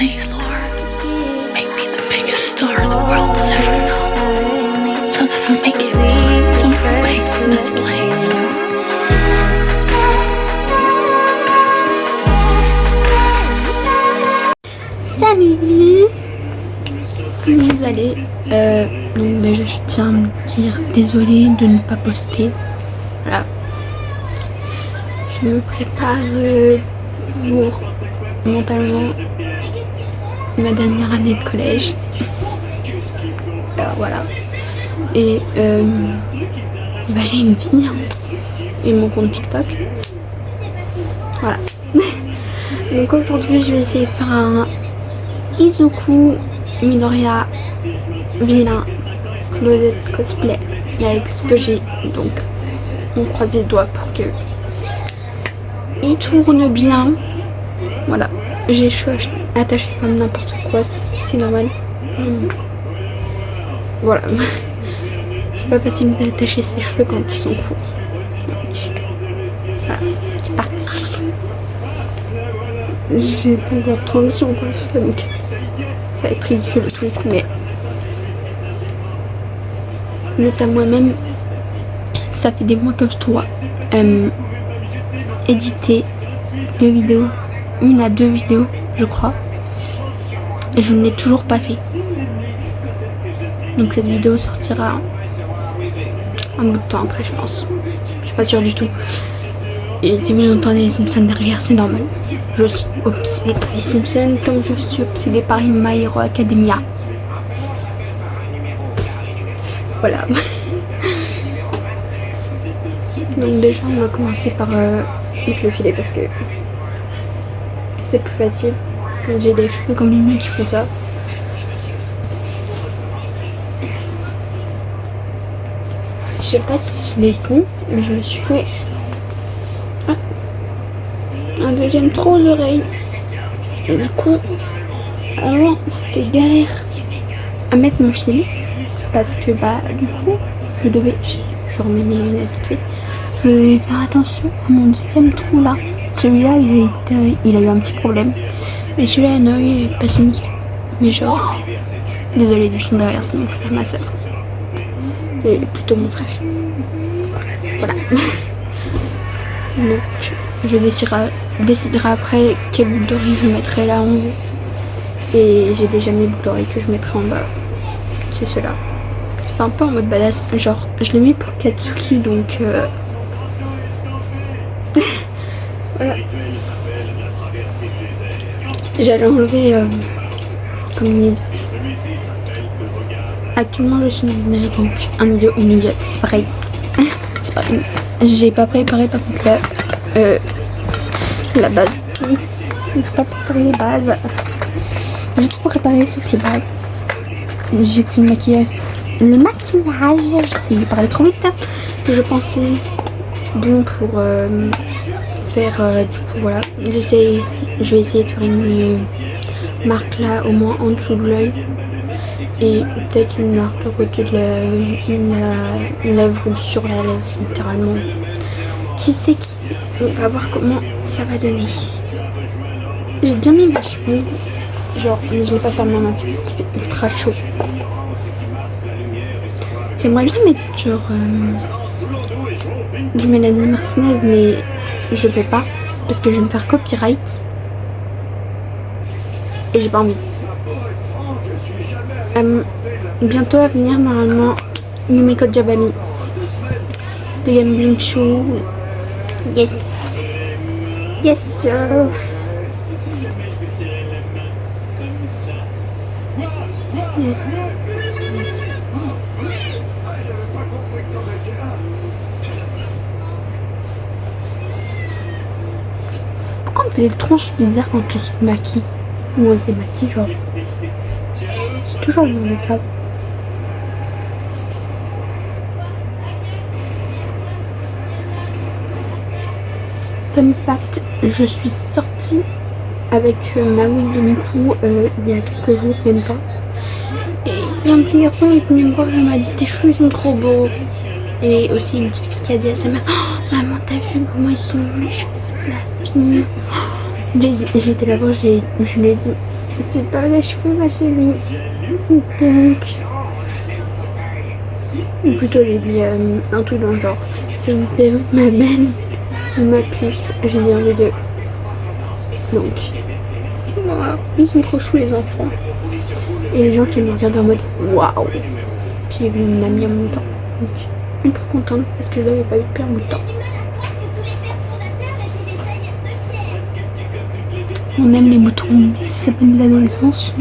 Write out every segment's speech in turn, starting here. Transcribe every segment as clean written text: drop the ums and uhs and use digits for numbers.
please, Lord, make me the biggest star the world has ever known, so that I may get far, far away from this place. Salut! Comment vous allez? Donc déjà je tiens à me dire désolée de ne pas poster. Voilà. Je me prépare pour mentalement ma dernière année de collège. Voilà. Et j'ai une vie hein, et mon compte TikTok. Voilà. Donc aujourd'hui je vais essayer de faire un Izuku Midoriya vilain closet cosplay avec ce que j'ai, donc on croise les doigts pour que il tourne bien. Voilà, j'ai les cheveux attachés comme n'importe quoi, c'est normal. Voilà, c'est pas facile d'attacher ses cheveux quand ils sont courts. Donc, voilà, c'est parti. J'ai pas encore de transition quoi, donc ça va être ridicule tout le coup, mais à moi-même, ça fait des mois que je dois éditer 2 vidéos, 1 à 2 vidéos je crois, et je ne l'ai toujours pas fait. Donc cette vidéo sortira un bout de temps après je pense, je suis pas sûre du tout. Et si vous entendez les Simpsons derrière, c'est normal. Je suis obsédée par les Simpsons comme je suis obsédée par My Hero Academia. Voilà. Donc déjà on va commencer par mettre le filet parce que c'est plus facile quand j'ai des cheveux comme les miens qui font ça. Je sais pas si je l'ai dit, mais je me suis fait un deuxième trou aux oreilles. Et du coup, avant c'était galère à mettre mon fil parce que du coup je remets mes lunettes vite fait. Je devais faire attention à mon deuxième trou là. Celui-là il a eu un petit problème, mais celui-là non, il est passé nickel. Mais genre, désolée du son derrière, c'est mon frère, ma soeur, et plutôt mon frère. Voilà. Donc je déciderai après quelle boucle d'oreille je mettrai là en haut. Et j'ai déjà mes boucles d'oreilles que je mettrai en bas. C'est ceux-là. C'est un peu en mode badass. Genre, je les mets pour Katsuki donc. Voilà. J'allais enlever comme une idiote. Actuellement, je suis donc un idiot, une idiote. C'est pareil. C'est pareil. J'ai pas préparé par contre là. La base. Je n'ai pas préparé les bases. J'ai tout préparé sauf les bases. J'ai pris le maquillage. J'essayais de parler trop vite. Que je pensais bon pour faire du coup voilà. Je vais essayer de faire une marque là au moins en dessous de l'œil. Et peut-être une marque à côté de une lèvre ou sur la lèvre littéralement. Qui sait. On va voir comment ça va donner. J'ai déjà mis ma chemise. Genre, je l'ai pas fermée en entier parce qu'il fait ultra chaud. J'aimerais bien mettre genre du Mélanie Martinez, mais je peux pas parce que je vais me faire copyright. Et j'ai pas envie. Bientôt à venir normalement Yumeko Jabami de Gambling Show. Yes. Yes sir. Yes. Pourquoi on fait des tronches bizarres quand on se maquille? Ou on se démaquille genre? C'est toujours le ça. Fun fact, je suis sortie avec Maui de Miku il y a quelques jours, même pas. Et il y a un petit garçon qui est venu me voir et il m'a dit tes cheveux sont trop beaux. Et aussi une petite fille qui a dit à sa mère, oh, maman t'as vu comment ils sont les cheveux de la fille. J'étais là-bas, je lui ai dit C'est pas des cheveux, ma chérie. C'est une perruque. Ou plutôt, j'ai dit un truc dans le genre. C'est une perruque, ma belle. Ou ma puce. J'ai dit un des deux. Donc, voilà. Ils sont trop chou, les enfants. Et les gens qui me regardent en mode waouh. J'ai vu une amie en même temps. Donc, je suis très contente parce que je l'avais pas vu depuis un bout de temps. On aime les boutons, ça s'appelle l'adolescence.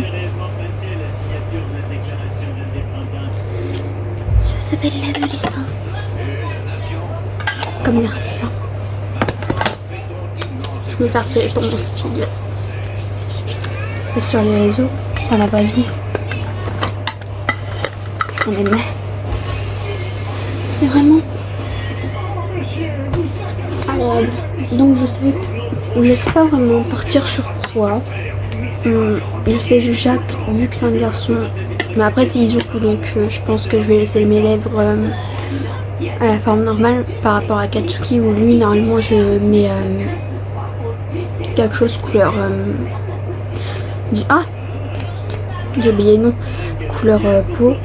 Ça s'appelle l'adolescence. Comme merci. Je me partirai pour mon style. Et sur les réseaux, dans la vraie vie. On aime. C'est vraiment agréable. Donc je sais pas vraiment partir sur quoi. Je sais Jacques, vu que c'est un garçon. Mais après c'est Izuku, donc je pense que je vais laisser mes lèvres à la forme normale par rapport à Katsuki, où lui normalement je mets quelque chose couleur j'ai oublié le nom, couleur peau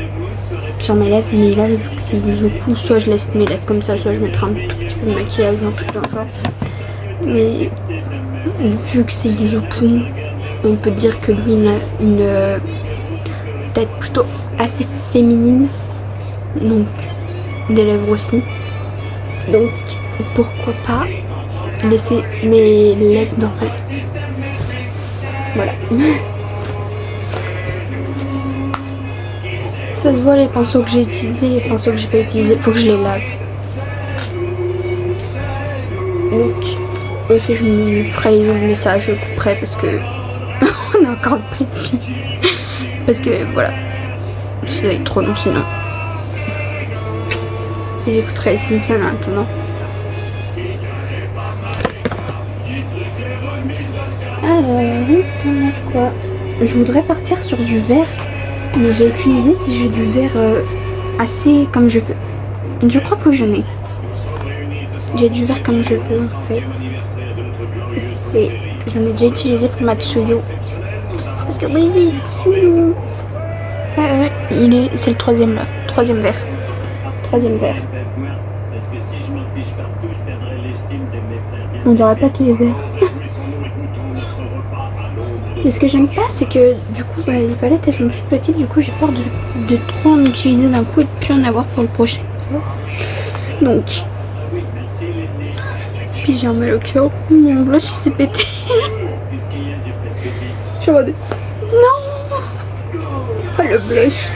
sur mes lèvres, mais là vu que c'est Izuku, soit je laisse mes lèvres comme ça, soit je mettrai un tout petit peu de maquillage, un truc encore. Mais vu que c'est Izuku, on peut dire que lui il a une tête plutôt assez féminine, donc des lèvres aussi. Donc pourquoi pas laisser mes lèvres normales. Voilà. Ça se voit les pinceaux que j'ai utilisés, les pinceaux que j'ai pas utilisés, faut que je les lave. Donc aussi je me ferai les ongles, ça je couperai parce que on a encore le prix dessus. Parce que voilà, ça va être trop long sinon. J'écouterai les Simpsons maintenant. Alors, on a quoi? Je voudrais partir sur du vert, mais j'ai aucune idée si j'ai du vert assez comme je veux. Je crois que j'en ai. J'ai du vert comme je veux en fait. J'en ai déjà utilisé pour Matsuyo. Parce que oui, c'est Matsuyo. C'est le troisième là. Troisième vert. On dirait pas qu'il est vert. Mais ce que j'aime pas, c'est que du coup les palettes elles sont toutes petites, du coup j'ai peur de trop en utiliser d'un coup et de plus en avoir pour le prochain. Donc, puis j'ai un mal au cœur, mon blush il s'est pété. Je suis en mode non, pas le blush,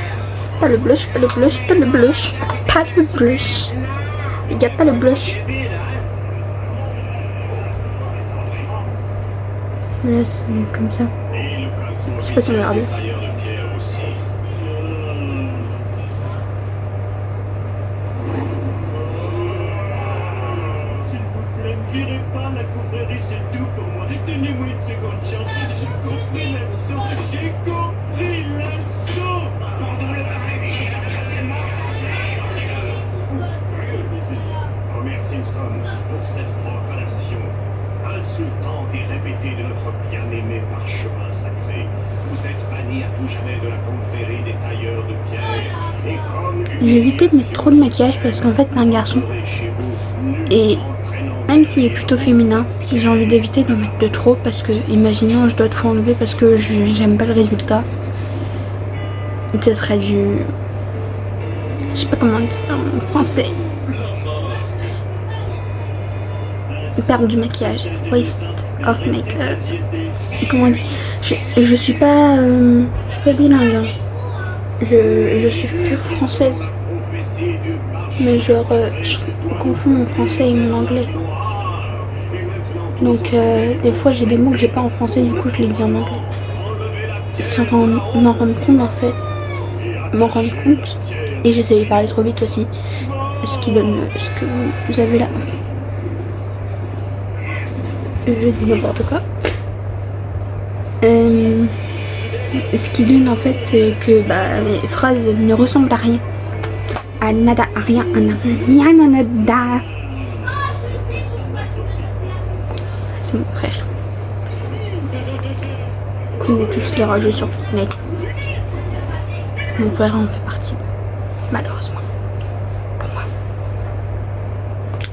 les gars, pas le blush. Là c'est comme ça. Je sais pas si on va regarder. S'il vous plaît, ne virez pas la confrérie, c'est tout pour moi. Donnez-moi une seconde chance. J'ai compris la leçon. Pendant le travail, ça fait seulement Homer Simpson, pour cette profanation insultante et répétée de notre bien-aimé parchemin sacré, vous êtes banni à tout jamais de la confrérie des tailleurs de pierre. Et comme j'ai évité de mettre trop de maquillage parce qu'en fait c'est un garçon. Et même s'il est plutôt féminin, j'ai envie d'éviter d'en mettre de trop parce que, imaginons, je dois tout enlever parce que j'aime pas le résultat. Ce serait du... Je sais pas comment dire en français. Perdre du maquillage. Waste of make-up. Comment on dit? Je suis pas bilingue. Hein. Je suis plus française. Mais genre, je confonds mon français et mon anglais. Donc, des fois, j'ai des mots que j'ai pas en français, du coup, je les dis en anglais. Sans m'en rendre compte, en fait. Et j'essaie de parler trop vite aussi. Ce qui donne ce que vous avez là. Je dis n'importe quoi. Ce qui donne, en fait, c'est que mes phrases ne ressemblent à rien. À nada, à rien, à nada. C'est mon frère. connaît tous les rageux sur Fortnite. Mon frère en fait partie, malheureusement. Pour moi.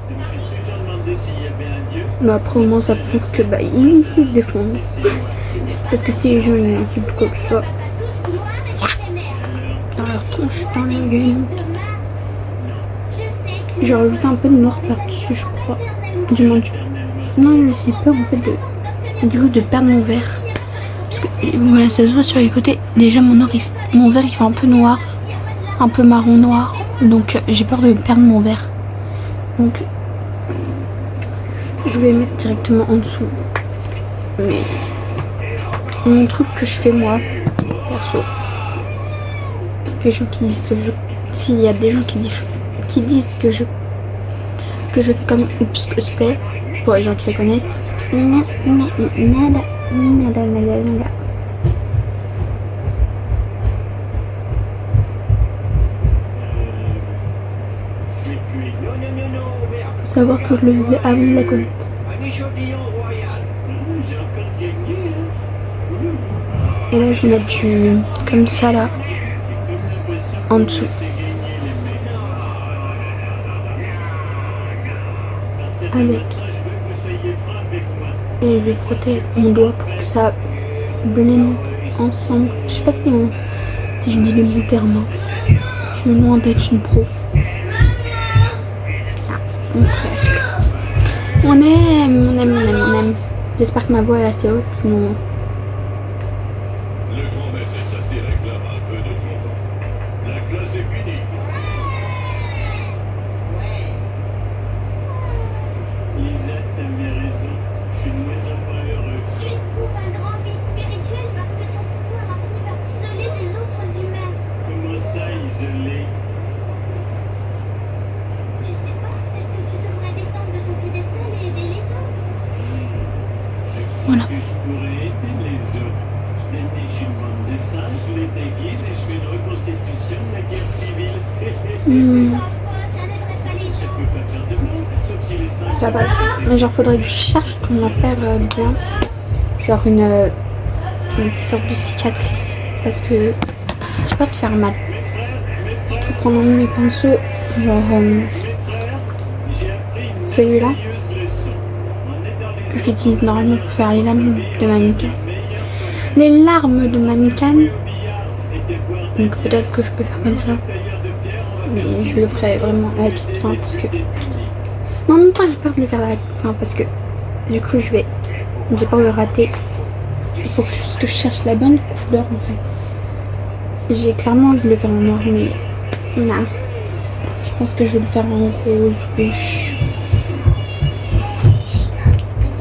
Je me suis toujours demandé s'il y avait un dieu. Mais après au moins ça prouve que il sait se défendre. Parce que si les gens ils insultent quoi que ce soit, dans leur tronche, dans la gueule. J'ai rajouté un peu de noir par-dessus, je crois. Du moins, non, j'ai peur en fait de perdre mon verre. Parce que voilà, ça se voit sur les côtés. Déjà mon verre il fait un peu noir, un peu marron noir. Donc j'ai peur de perdre mon verre. Donc je vais mettre directement en dessous. Mais mon truc que je fais moi, perso. Les gens qui disent que s'il y a des gens qui disent que je fais comme Oops Cosplay, pour les gens qui le connaissent, nada. Faut savoir que je le faisais avant de la connaître. Un échantillon royal. J'ai encore gagné. Et là je vais mettre du comme ça là, en dessous. Avec. Et je vais frotter mon doigt pour que ça blende ensemble. Je sais pas si je dis le bon terme. Hein. Je suis loin d'être une pro. On aime. J'espère que ma voix est assez haute, sinon. Le grand maître SAT réclame un peu de ton temps. La classe est finie. Lisette, t'avais raison. Je suis de moins en moins heureux. Tu éprouves un grand vide spirituel parce que ton pouvoir a fini par t'isoler des autres humains. Comment ça, isolé? Je sais pas, peut-être que tu devrais descendre de ton piédestal et aider les autres. Je crois Voilà. que je pourrais aider les autres. Je déniche une bande de singes, je les déguise et je fais une reconstitution de la guerre civile. Parfois, ça n'aiderait pas les Ça gens. peut pas faire de mal, sauf si les singes... Ça va. Mais genre faudrait que je cherche comment faire bien. Genre une petite sorte de cicatrice. Parce que j'ai pas de faire mal. Je peux prendre un de mes pinceaux, genre celui-là. Je l'utilise normalement pour faire les larmes de ma micane. Les larmes de ma micane. Donc peut-être que je peux faire comme ça. Mais je le ferai vraiment à la toute fin parce que... Mais en même temps j'ai peur de le faire à la toute fin parce que du coup j'ai peur de rater. Il faut que je cherche la bonne couleur en fait. J'ai clairement envie de le faire en noir mais non. Je pense que je vais le faire en rose rouge.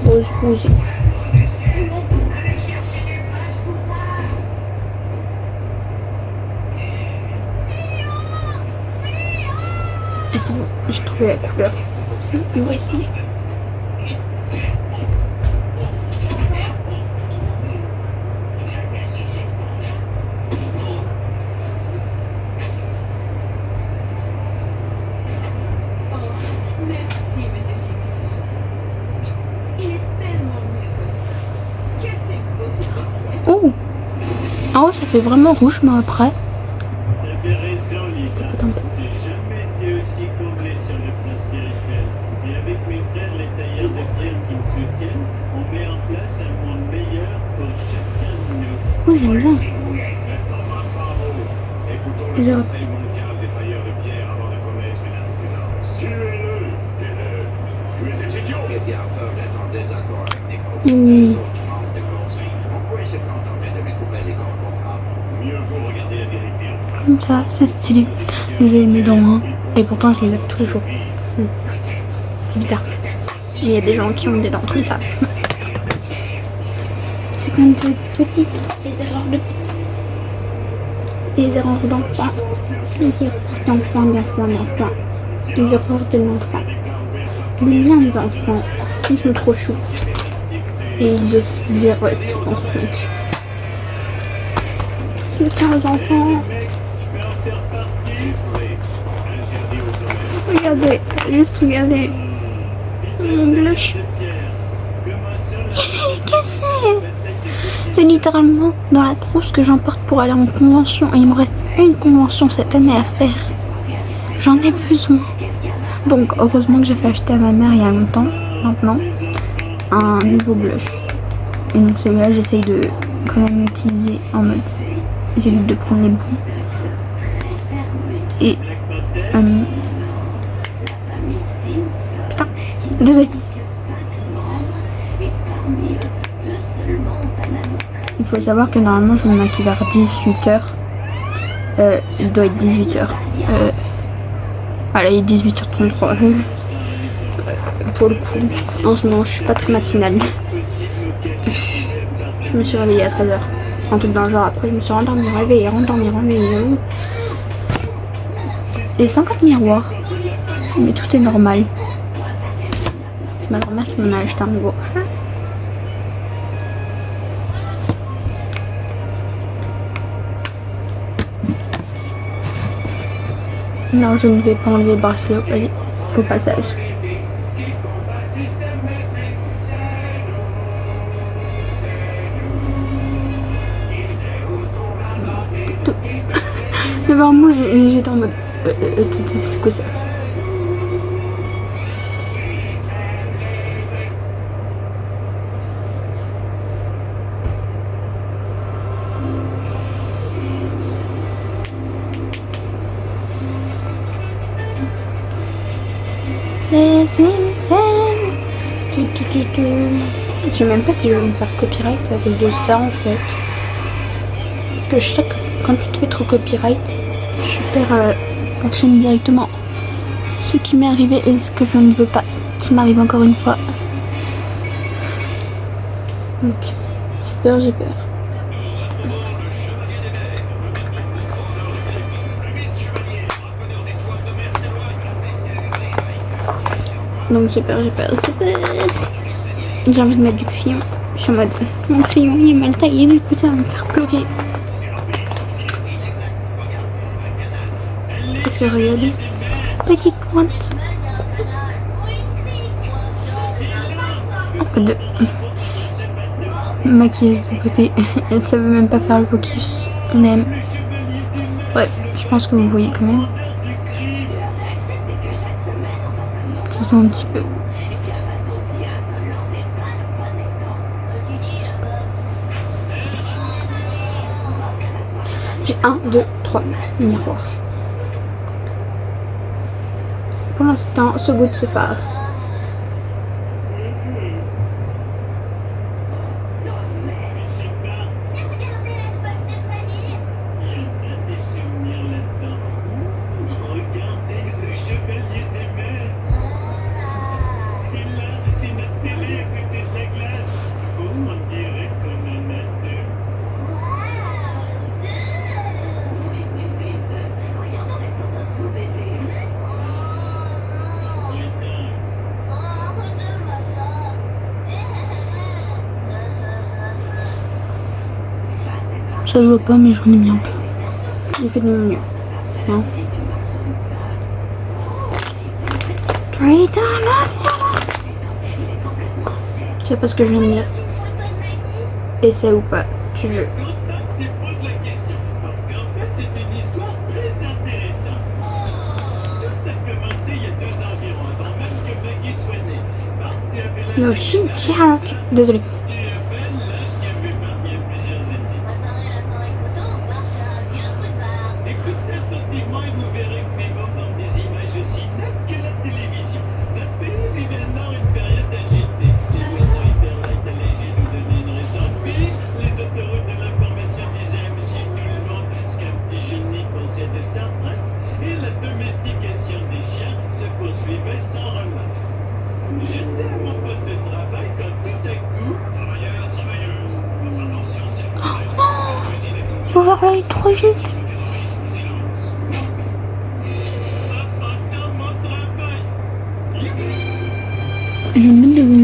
Rose rouge. Et c'est bon, j'ai trouvé la couleur. Voici. Merci, Monsieur Simpson. Il est tellement heureux. Que c'est beau ce dossier. Oh! En haut ça fait vraiment rouge mais après. T'avais raison, Lisa. Peut-être un peu. J'ai jamais été aussi comblé sur le plan spirituel. Et avec mes frères, les tailleurs de pierre qui me soutiennent, on met en place un monde meilleur pour chacun de nous. Oui, j'aime bien. Écoutons le le Genre- Conseil mondial des tailleurs de pierre avant de commettre une imprudence. Tuez-le! Tu es étudiant! Eh bien, peur d'être en désaccord avec les Oui. autres membres du conseil. On pourrait se contenter de me couper les grands programmes. Mieux vaut regarder la vérité en face. Comme ça, c'est stylé. Désolé mes dents hein. Et pourtant je les lave tous les jours. C'est bizarre. Mais il y a des gens qui ont des dents comme ça. C'est comme des petites, les erreurs de petites. Les erreurs d'enfants. Les erreurs d'enfants. Les erreurs de l'enfant. J'aime bien les enfants. Ils sont trop choux. Et ils osent dire ce qu'ils pensent. Donc. Soutien aux enfants. Je vais en faire partie. Interdit aux hommes. Regardez, juste regardez. Mon blush. Comment ça, Il est cassé. C'est littéralement dans la trousse que j'emporte pour aller en convention. Et il me reste une convention cette année à faire. J'en ai besoin. Donc heureusement que j'ai fait acheter à ma mère il y a longtemps, maintenant, un nouveau blush. Et donc celui-là j'essaye de quand même l'utiliser en mode j'évite de prendre les bouts. Et putain, désolé. Il faut savoir que normalement je me maquille vers 18h. Il doit être 18h. Voilà, il est 18h33. Pour le coup, en ce moment je suis pas très matinale. Je me suis réveillée à 13h. Un truc dans le genre, après je me suis rendormie, réveillée. Et 50 miroirs. Mais tout est normal. C'est ma grand-mère qui m'en a acheté un nouveau. Non, je ne vais pas enlever le bracelet au passage. Mais vraiment, j'étais en mode... c'est quoi ça? Je sais même pas si je vais me faire copyright à cause de ça en fait. Parce que je sais que quand tu te fais trop copyright, je perds ta chaîne directement. Ce qui m'est arrivé et ce que je ne veux pas qui m'arrive encore une fois. Donc, j'ai peur. Donc j'ai peur. J'ai envie de mettre du crayon. Je suis en mode, mon crayon il est mal taillé, du coup ça va me faire pleurer. Parce que regardez, petite pointe. De maquillage de côté. Elle savait même pas faire le focus. Mais bref, je pense que vous voyez quand même. Ça se voit un petit peu. J'ai 1, 2, 3 miroirs. Pour l'instant, ce goût de ce phare. Ça se voit pas mais j'en ai mis un peu. J'ai fait de mon mieux. Hein. Je sais pas ce que je viens de dire. Essaie ou pas, tu veux. No shit, Jack. Désolé. Faut voir l'œil trop vite. Je vais me mettre devant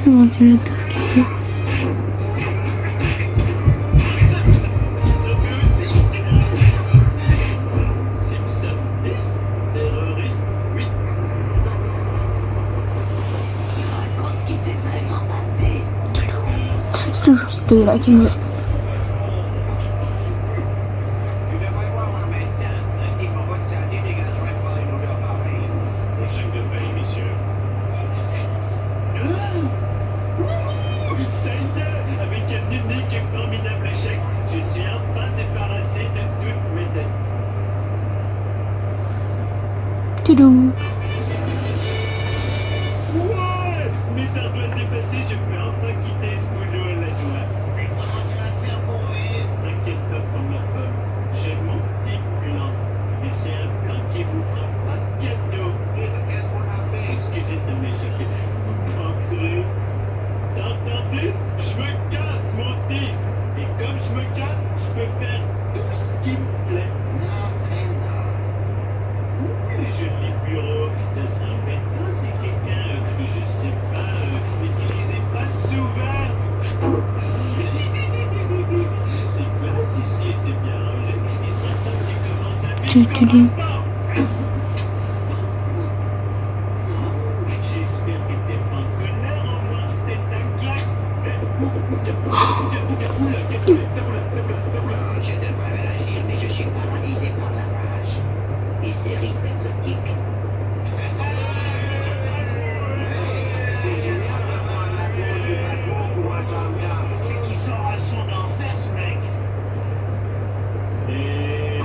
le ventilateur ici. celui-là qui est mieux. Tu devrais voir un médecin. Un type en bonne santé dégagerait pas une odeur pareille. Prochaine de paye, messieurs. Ça y est, avec un unique et formidable échec, je suis enfin débarrassé de toutes mes dettes. Toudou. Ouais, mes ardoises effacées, je peux enfin quitter ce boulot à la joie. Mais comment tu vas faire pour vivre? T'inquiète pas pour ma pomme, j'ai mon petit plan. Et c'est un plan qui vous fera pas de cadeau. Qu'est-ce qu'on a fait? Excusez, ça m'est échappé. Vous manquerez. T'as entendu? Je me casse, mon type. Et comme je me casse, je peux faire tout ce qui me plaît. Non, fais non. Les jolis bureaux, ça serait embêtant si quelqu'un, je sais pas, n'utilisait pas de souverain. C'est classe ici, c'est bien rangé. Il serait temps qu'il commence à vivre comme un porc. J'espère que t'es pas en colère, au moins t'es un claque. Je devrais réagir, mais je suis paralysé par la rage. Et ces rythmes exotiques. C'est génial d'avoir la cour du patron pour un tam-tam. C'est qu'il sort un son d'enfer, ce mec. Et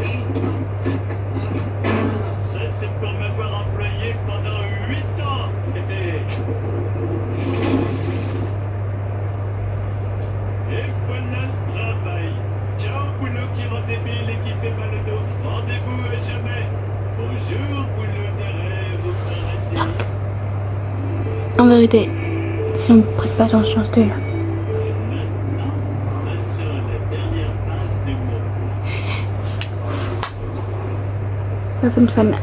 ça, c'est pour m'avoir employé pendant 8 ans. Et voilà le travail. Ciao, boulot qui rend débile et qui fait mal au dos. Rendez-vous à jamais. Bonjour, boulot des rêves au paradis. En vérité, si on ne prête pas attention à ce là. Et maintenant, passons à la dernière phase de mon plan. Pas bonne fan.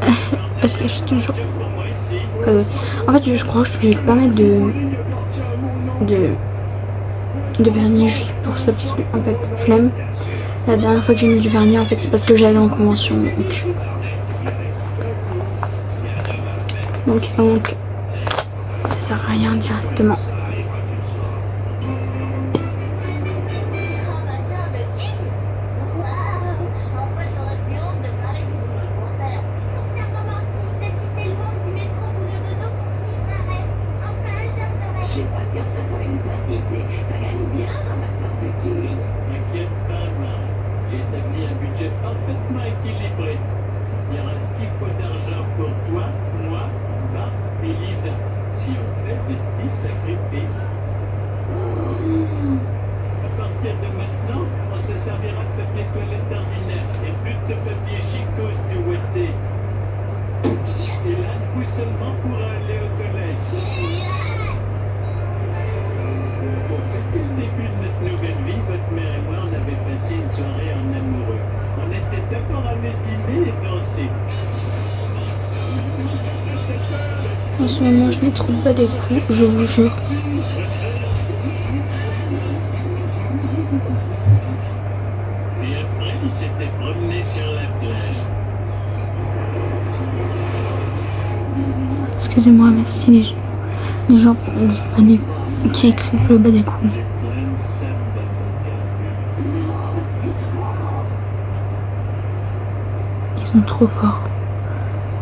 Parce que je suis toujours. Pour moi ici, En fait, je crois que je vais pas mettre de vernis juste pour ça. Parce que, en fait, flemme. La dernière fois que j'ai mis du vernis, en fait, c'est parce que j'allais en convention. Donc, ça sert à rien directement. Ramasseur de qui? Waouh! En fait, j'aurais plus honte de parler du boulot de mon père. Je trouve ça romantique de quitter le monde du métro boulot dodo pour suivre un rêve. Enfin, un job de Je rêve. suis pas sûre que ce soit une bonne idée. Ça gagne bien, ramasseur de quilles. T'inquiète pas, Marge. J'ai établi un budget parfaitement équilibré. Il reste qu'il faut d'argent pour toi, moi, Bart et Lisa. Si on fait des petits sacrifices. À partir de maintenant, on se servira de papier toilette ordinaire et plus de ce papier chicose tout ouaté. Et là, vous seulement pourra aller au collège. Pour fêter le début de notre nouvelle vie, votre mère et moi, on avait passé une soirée en amoureux. On était d'abord allés dîner et danser. En ce moment, je ne trouve pas des coups, je vous jure. Et après, ils s'étaient promenés sur la plage. Excusez-moi, mais si les gens font du bas des coups, qui écrivent le bas des coups. J'ai plein de sable dans mon carburant. Ils sont trop forts.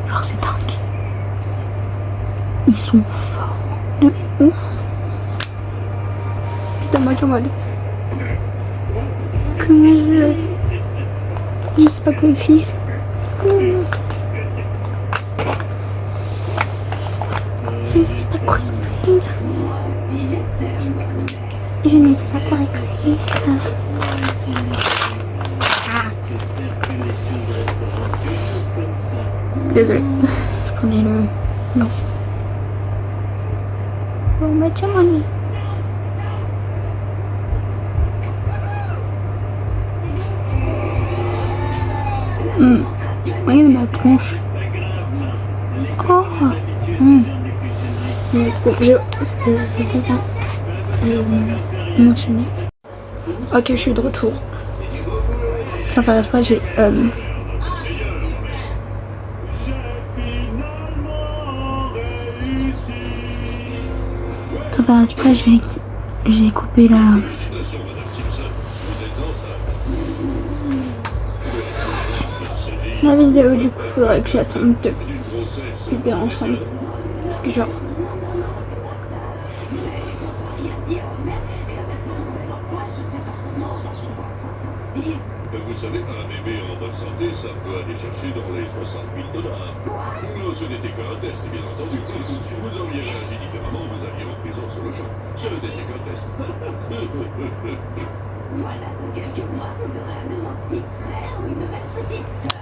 Genre, c'est dingue. Ils sont forts. De ouf. Putain, moi, comment aller. Comment je sais pas quoi écrire. Je ne sais pas quoi écrire. Je ne sais pas quoi écrire. J'espère que les choses resteront toujours comme ça. Désolée. Je prenais le... Non. Bon, bah tiens, mon nez. Regarde ma tronche. Pas grave, Marge. Oh. Habitués, ce genre de cochonneries. Mais bon, je vais m'enchaîner. Ok, je suis de retour. Sans faire exprès, j'ai... J'ai finalement réussi. Sans faire exprès, j'ai coupé la... La vidéo, du coup, faudrait que j'assemble deux vidéos ensemble. Parce que genre... Vous savez, un bébé en bonne santé, ça peut aller chercher dans les $60 000. Non, ce n'était qu'un test, bien entendu. Vous auriez réagi différemment, vous alliez en prison sur le champ. Ce n'était qu'un test. Voilà, dans quelques mois, vous aurez un nouveau petit frère ou une nouvelle petite sœur.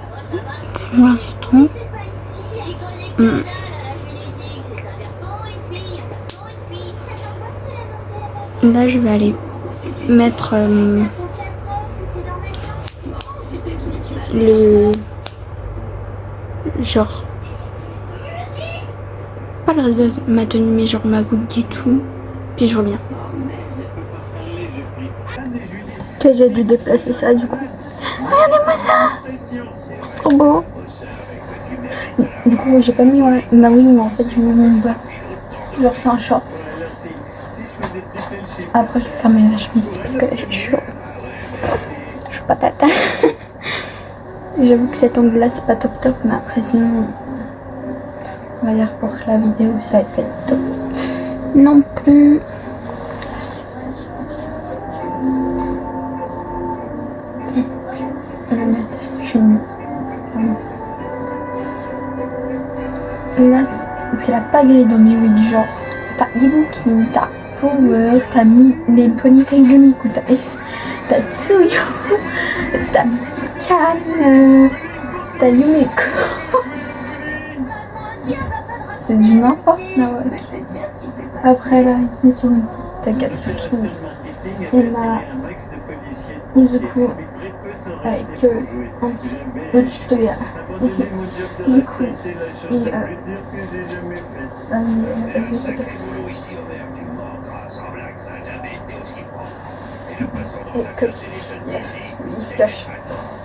Pour l'instant... C'est ça une fille, rigolez que dalle à la Vénédique. C'est un garçon, une fille, un garçon, une fille. Ça doit pas te l'annoncer à papa. Là, je vais aller mettre T'as ton preuve que t'es dans mes champs. les... Genre... Pas le reste de ma tenue, mais genre ma wig et tout. Puis je reviens. Que j'ai dû déplacer ça, du coup. Regardez-moi ça! C'est trop beau! Du coup, j'ai pas mis ma wig, mais en fait, je mets mon bas. Genre, c'est un short. Après, je vais fermer la chemise parce que là, j'ai chaud. Je suis pas tata. J'avoue que cet angle-là, c'est pas top top, mais après, sinon, on va dire pour la vidéo, ça va pas être top. Non plus. Je vais mettre, je suis nulle. Là, c'est la pagaille dans mes wigs, genre, t'as Ibuki, t'as Power, t'as les ponytails de Miku, t'as Tsuyu, t'as Mikan, t'as Yumeko. C'est du n'importe Nawak. Après là, ici sur une petite, t'as Katsuki, Emma, Izuku, avec le tutoriel. Du coup, et Un sacré boulot ici, Homer. Tu me manqueras. Sans blague, ça n'a jamais été aussi propre. Et la façon dont t'as chassé les sonnets ici, il se cache.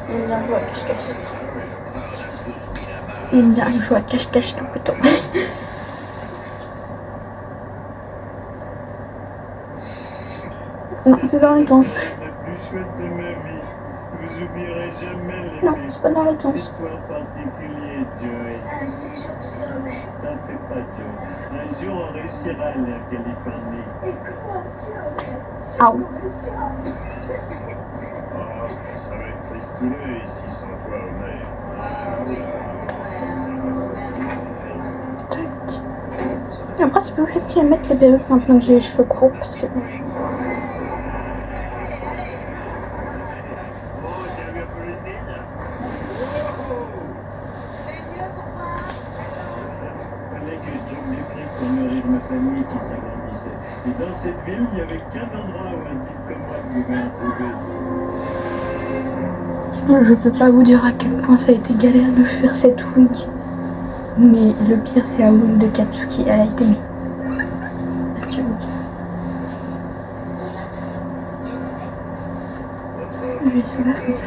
Il aime bien jouer à cache-cache. on a tous mis la main. Il aime bien jouer à cache-cache, le poteau. Non, c'est dans le sens. La plus chouette de ma vie. Vous oublierez jamais les Non, c'est pas dans le sens. histoires particulières, Joey. T'en fais pas, Joe. Un jour, on réussira à aller en Californie. Aouh. Oh, ça va être tristouneux ici sans toi, Homer. Et après, c'est plus facile à mettre les perruques maintenant que j'ai les cheveux courts parce que. Fallait que je trouve des flics pour nourrir ma famille qui s'agrandissait. Et dans cette ville, il n'y avait qu'un endroit où un type comme moi pouvait en trouver. Je peux pas vous dire à quel point ça a été galère de faire cette wig. Mais le pire, c'est la wig de Katsuki. Elle a été mise. Je vais se faire comme ça.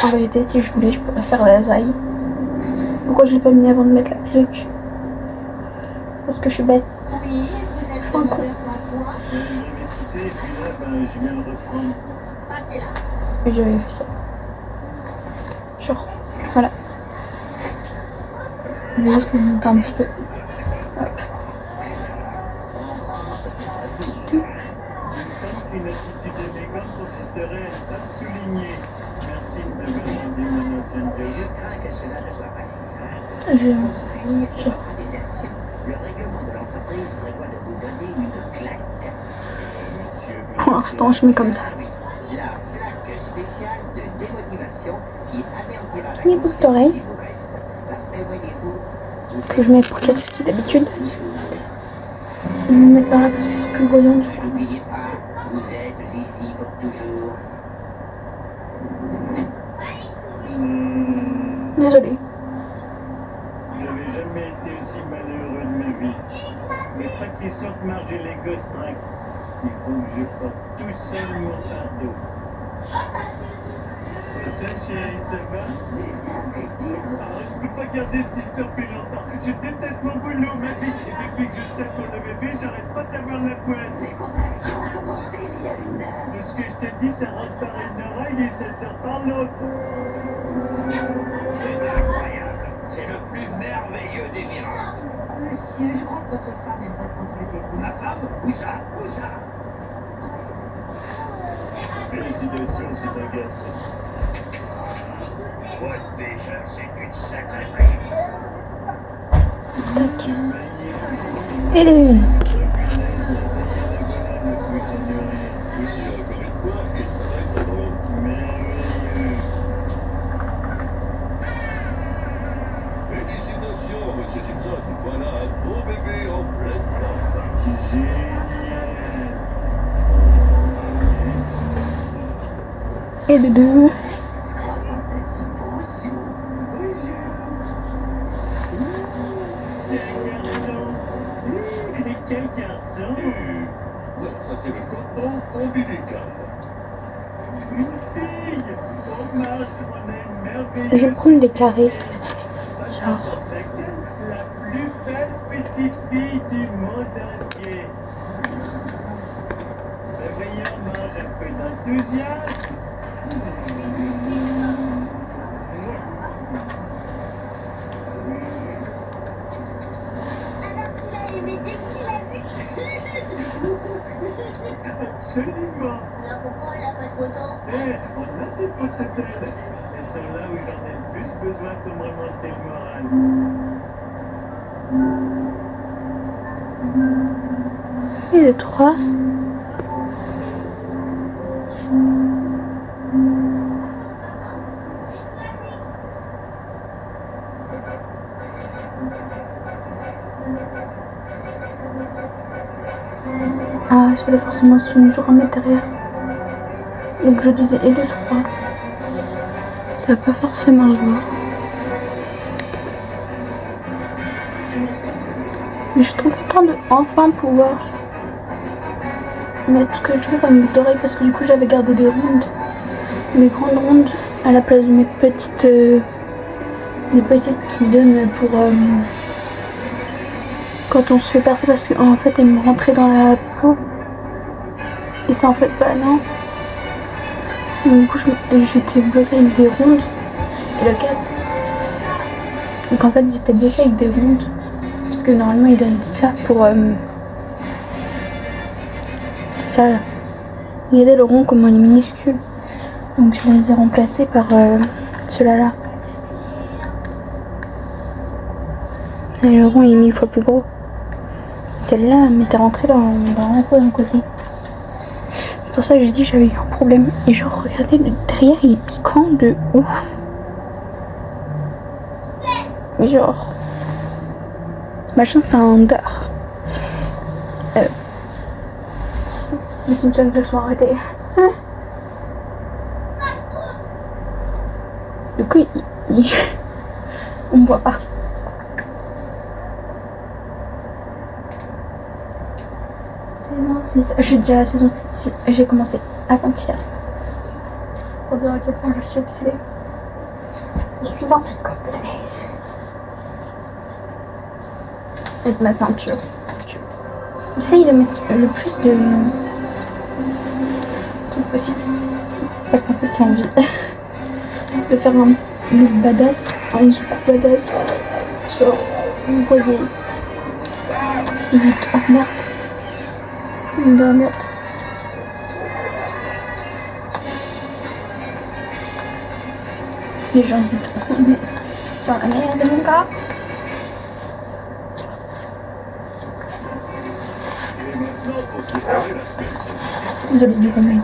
En vérité, si je voulais, je pourrais faire la zaï. Pourquoi je l'ai pas mis avant de mettre la perruque? Parce que je suis bête. Oui, vous êtes Un con. demandeur d'emploi. Je l'avais quitté, puis là, je viens le reprendre. Partez là. Et j'avais fait ça. Genre, voilà. Je vais juste le monter un petit peu. Hop. Il me semble qu'une attitude élégante consisterait à souligner. Merci de m'avoir rendu mon ancienne Je job. crains que cela ne soit pas si simple. Je... Pour punir votre désertion, le règlement de l'entreprise prévoit de vous donner une claque. Monsieur, Pour l'instant, je mets comme ça. Oui, la plaque spéciale de démotivation qui anéantira la Les boucles d'oreilles. qui vous reste. Parce que voyez-vous, vous Que je mets pour Katsuki d'habitude. Je vais me mettre par là parce que c'est plus voyant du coup. N'oubliez pas, vous êtes ici pour toujours. Désolée. j'avais jamais été aussi malheureux de ma vie. Mais pas qu'ils sortent marger les gosses trinques. Il faut que je porte tout seul mon fardeau. Ça, chérie, ça va? Ah, je peux pas garder cette histoire plus longtemps. Je déteste mon boulot, ma vie. Et depuis que je sais qu'on a bébé, j'arrête pas d'avoir la poisse. Les contractions ont commencé il y a une heure. Tout ce que je te dis, ça rentre par une oreille et ça sort par l'autre. C'est incroyable. C'est le plus merveilleux des miracles. Monsieur, je crois que votre femme aimerait prendre le bébé. Ma femme? Où ça? Où ça? Félicitations, c'est un garçon. Votre déjà, c'est une sacrée prise. Tac. Et les une. Monsieur, encore une fois, et ça va être drôle. Merveilleux. Félicitations, monsieur Simpson. Voilà un beau bébé en pleine forme. Génial. Et le deux. C'est un garçon. Et quel garçon? Non, ça c'est le cordon ombilical. Une fille. Oh, Marge, on est merveilleux. Je prends des carrés. La plus belle petite fille du monde entier. Voyons, Marge, un peu d'enthousiasme. Alors tu l'as aimé dès que tu l'as vu? Absolument. Alors pourquoi elle a pas de photo? Eh, on a des potatoes. Elles sont là où j'en ai le plus besoin pour me remonter le moral. Et le trois. Ah, je voulais forcément toujours en mettre derrière. Donc je disais et le 3. Ça va pas forcément se voir. Mais je suis trop contente de enfin pouvoir mettre ce que je veux comme boucle d'oreille parce que du coup j'avais gardé des rondes, des grandes rondes à la place de mes petites, des petites qui donnent pour quand on se fait percer parce qu'en fait elles me rentraient dans la peau et ça en fait pas non. Donc du coup j'étais bloquée avec des rondes et le 4. Donc en fait j'étais bloquée avec des rondes parce que normalement ils donnent ça pour ça. Regardez le rond comment il est minuscule. Donc je les ai remplacés par ceux-là là. Et le rond il est 1000 fois plus gros. Celle-là m'était rentrée dans la peau d'un côté. C'est pour ça que j'ai dit que j'avais eu un problème. Et genre regardez le derrière il est piquant de ouf. Mais genre machin c'est un dard. Les Simpsons se sont arrêtés. Du coup on me voit pas. Je suis déjà à la saison 6, j'ai commencé avant-hier. Pour dire à quel point je suis obsédée. Je suis vraiment obsédée. Avec ma ceinture. J'essaye de mettre le plus de trucs possible. Parce qu'en fait j'ai envie de faire un look badass, un look badass. Genre, vous voyez. Vous dites, oh merde. On doit mettre. Les gens disent dans la manière de mon cas. Désolée du remous.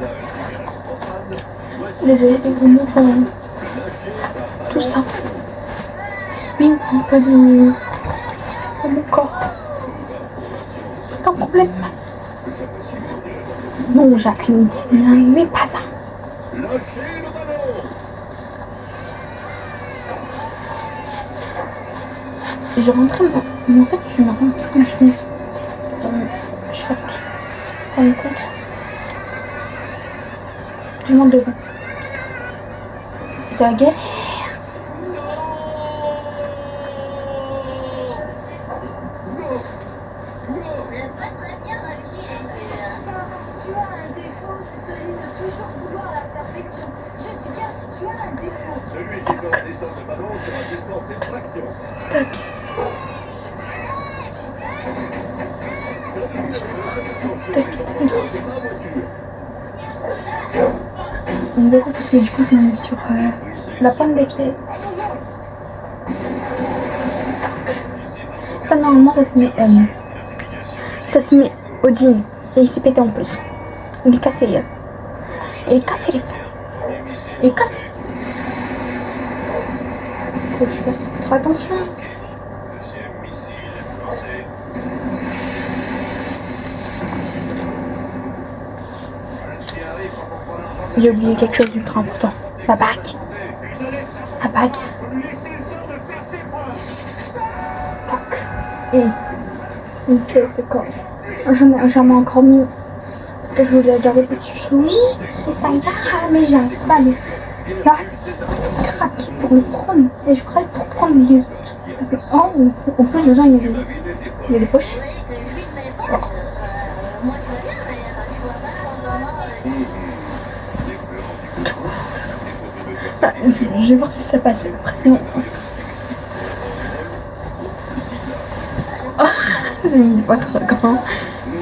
Désolée du remous pour tout ça. Mais un peu de mon corps. C'est un problème. Non, Jacqueline, c'est mais pas ça. Lâchez le ballon. Je rentrais, mais en fait, je me remplis ma chemise dans mon short. Pour le compte. Je monte devant. c'est la galère. Je peux très bien réussir les deux. Si tu as un défaut, c'est celui de toujours vouloir la perfection. Je dis bien si tu as un défaut. Celui qui fera descendre le ballon sera dispensé de traction. Tac. C'est ma voiture. On va parce que du coup je me mets sur la pointe des pieds. Ça normalement ça se met au jean. Et il s'est pété en plus. Il est cassé. Il est cassé. Il est cassé. Faut que je fasse trop attention. Deuxième missile lancé. J'ai oublié quelque chose d'ultra important. La bague. La bague. Tac. Et une pièce de corps. J'en ai encore mis. Parce que je voulais garder petit souris. C'est ça, il a mais j'arrive pas à le. Là, je craque pour le prendre. Et je craque pour prendre les autres. Oh, en plus, dedans, il y a des poches. Vous voyez que je vide mes poches. Moi, je vois bien, mais je vois pas comment. Ah, je vais voir si ça passe. Après, sinon. Oh, c'est une fois trop grand.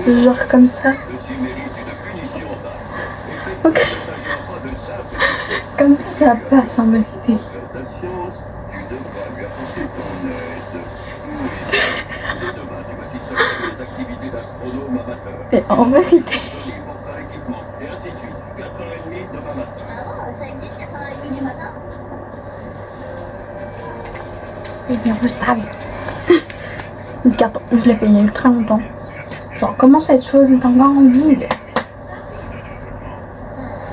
Genre comme ça. Ok. Comme ça passe en vérité. Ta science, tu devras lui apporter ton aide. Demain, tu m'assisteras à des activités d'astronome amateur. Et en vérité. Il portera l'équipement, et ainsi de suite. 4h30 demain matin. Ah bon, ça existe 4h30 du matin? Et bien stable. Le carton, je l'ai fait il y a très longtemps. Genre comment cette chose est encore en vie.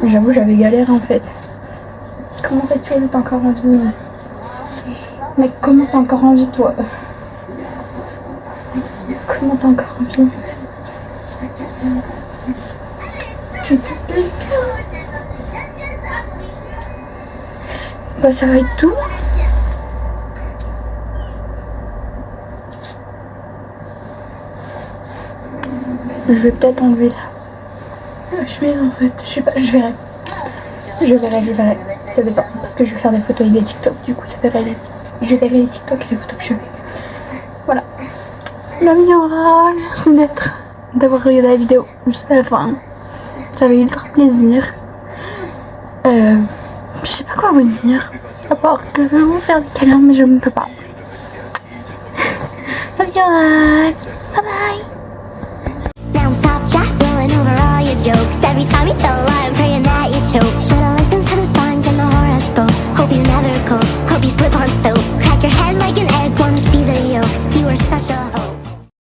J'avoue j'avais galéré en fait. Comment cette chose est encore en vie? Mais comment t'as encore envie toi? Comment t'as encore envie? Tu te piques? Bah ça va être tout. Je vais peut-être enlever la chemise en fait. Je sais pas, je verrai. Je verrai. Ça dépend. Parce que je vais faire des photos et des TikTok. Du coup, je verrai les TikTok et les photos que je fais. Voilà. La vidéo, merci d'avoir regardé la vidéo jusqu'à la fin. J'avais ultra plaisir. Je sais pas quoi vous dire. À part que je vais vous faire des câlins, mais je ne peux pas. La vidéo, bye bye.